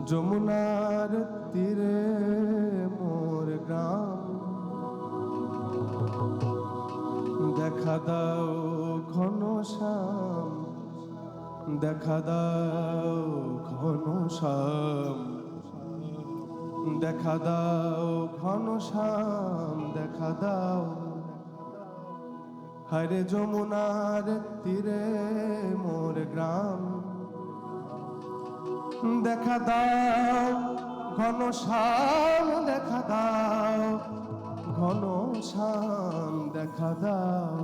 যমুনার তীরে মোর গ্রাম, দেখা দাও ঘন শ্যাম, দেখা দাও ঘন শ্যাম, দেখা দাও ঘন শ্যাম, দেখা দাও। হরে যমুনার তীরে মোর গ্রাম, দেখা দাও ঘন শ্যাম, দেখা দাও ঘন শ্যাম, দেখা দাও।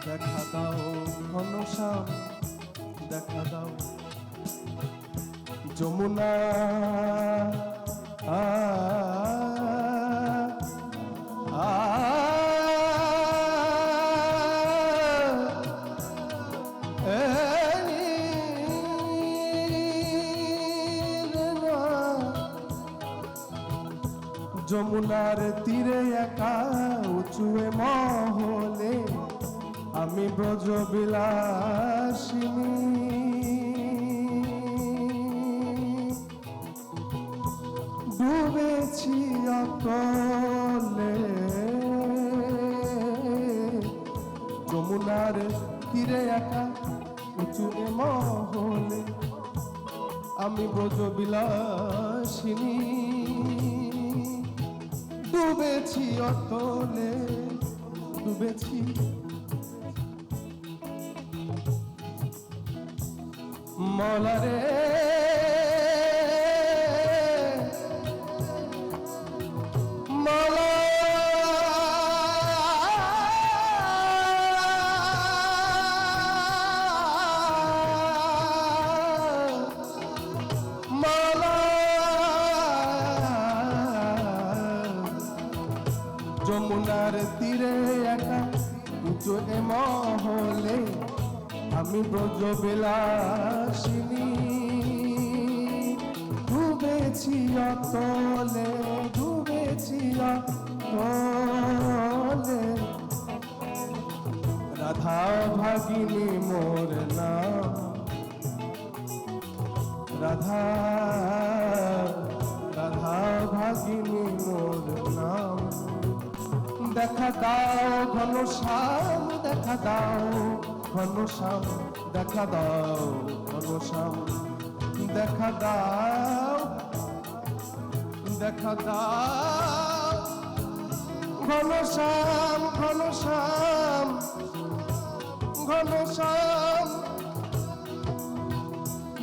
দেখা দাও ঘন শ্যাম, দেখা দাও যমুনা যমুনার তীরে একা উঁচুয়ে মহলে আমি ব্রজ বিলাসিনী, ডুবেছি অতলে যমুনার তীরে একা উঁচু মহলে আমি ব্রজ বিলাসিনী, ডুবেছি অতলে, ডুবেছি মৌলা রে মৌলা, মৌলা যমুনার তীরে একা উঁচু মহলে আমি ব্রজ বিলাসিনী, ডুবেছি অতলে, ডুবেছি অতলে। রাধা ভাগিনী মোর নাম, রাধা রাধা ভাগিনী মোর নাম। দেখা দাও ঘন শ্যাম, দেখা দাও ঘন শ্যাম, দেখা দাও ঘন শ্যাম, দেখা দাও, দেখা দাও ঘন শ্যাম, ঘন শ্যাম, ঘন শ্যাম,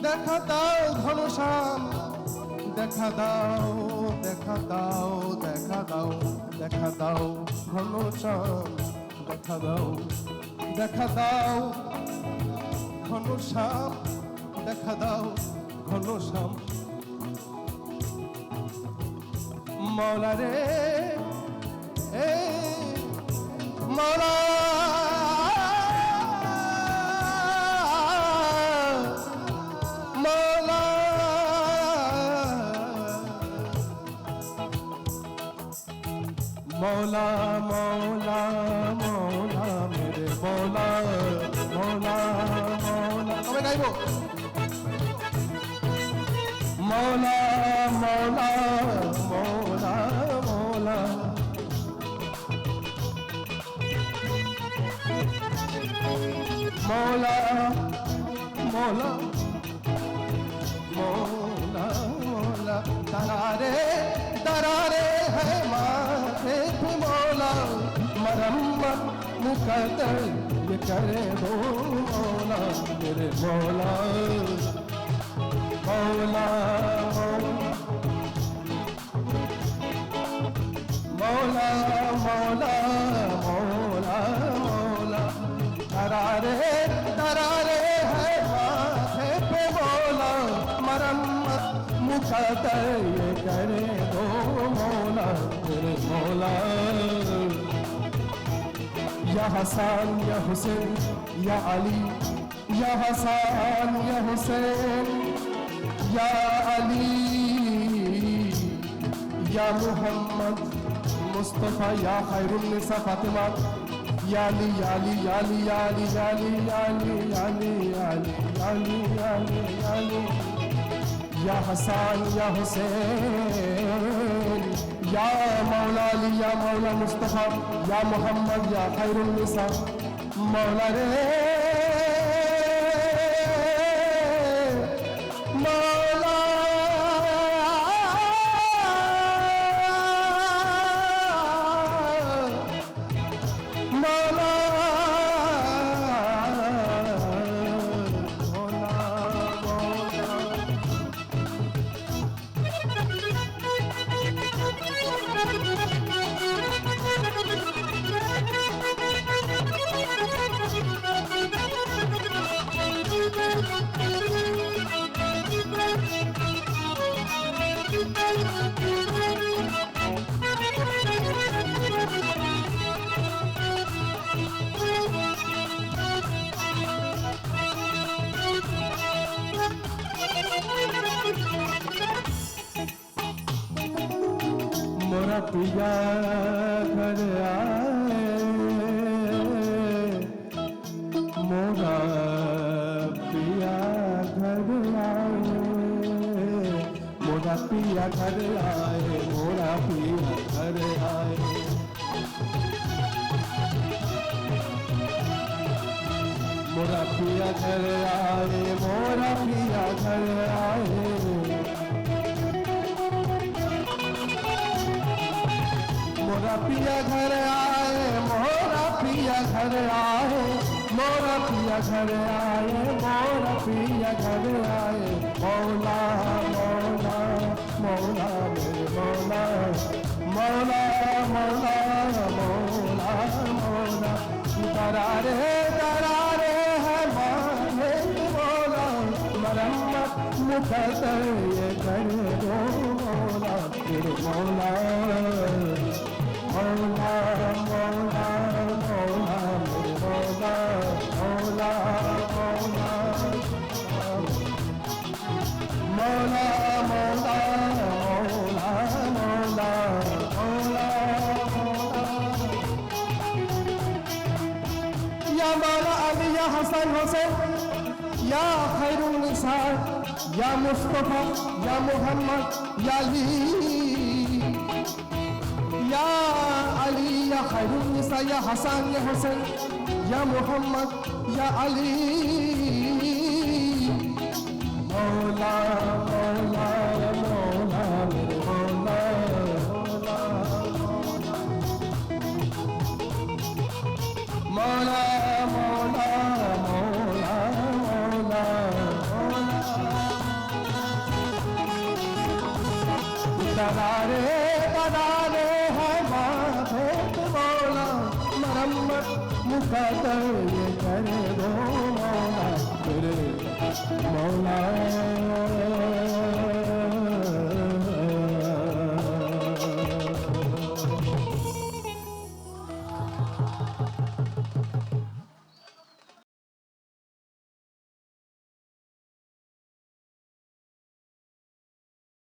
দেখা দাও ঘন শ্যাম, দেখা দাও, দেখা দাও, দেখা দাও, দেখা দাও ঘন শ্যাম, দেখা দাও, দেখা দাও ঘন শ্যাম, দেখা দাও ঘন শ্যাম। মৌলা রে মৌলা, মৌলা মৌলা, মৌলা মৌলা মেরে মৌলা, মৌলা মৌলা, তবে গাইব মৌলা মৌলা মৌলা মৌলা, মৌলা মৌলা মৌলা মৌলা, दरारे दरारे है माथे पे मौला, मरम्मत मुकद्दर ये करे दो मौला, मेरे मौला मौला मौला मौला मौला मौला, दरारे दरारे है माथे पे मौला, मरम्मत मुकद्दर ये करे दो मौला मेरे मौला। या हसन या हुसैन या अली, या हसन या हुसैन या अली, या मोहम्मद मुस्तफा या खैरुन्निसा फातिमा, या अली या अली या अली या अली या अली या अली या अली या अली या अली या अली या अली, या हसन या हुसैन या मौला अली या मौला मुस्तफा या मोहम्मद या खैरुन्निसा मौला रे मौला। मौला मोरा पिया घर आए, मोरा पिया घर आए, मोरा पिया घर आए, मोरा पिया घर आए। मोरा पिया घर आए, मोरा पिया घर आए, मोरा पिया घर आए, मोरा पिया घर आए, मोरा पिया घर आए, मोरा पिया घर आए। मौला मौला मौला मेरे मौला, मौला मौला मौला मौला, दरारे दरारे है माने मौला, मरम्मत मुकद्दर ये करे दो मौला तेरे मौला। मौला मौला मौला मेरे मौला, मौला मौला मौला मौला मौला मौला मौला। या मौला अली या हसन हुसैन या खैरुन्निसा या मुस्तफा या मोहम्मद या अली, या अली या खैरुन्निसा या हसन या हुसैन या मोहम्मद या अली। मौला मौला मौला मेरे मौला, मौला मौला मौला मौला मौला। दरारे दरारे है माथे मौला, मरम्मत मुकद्दर ये करे दो मौला तेरे मौला।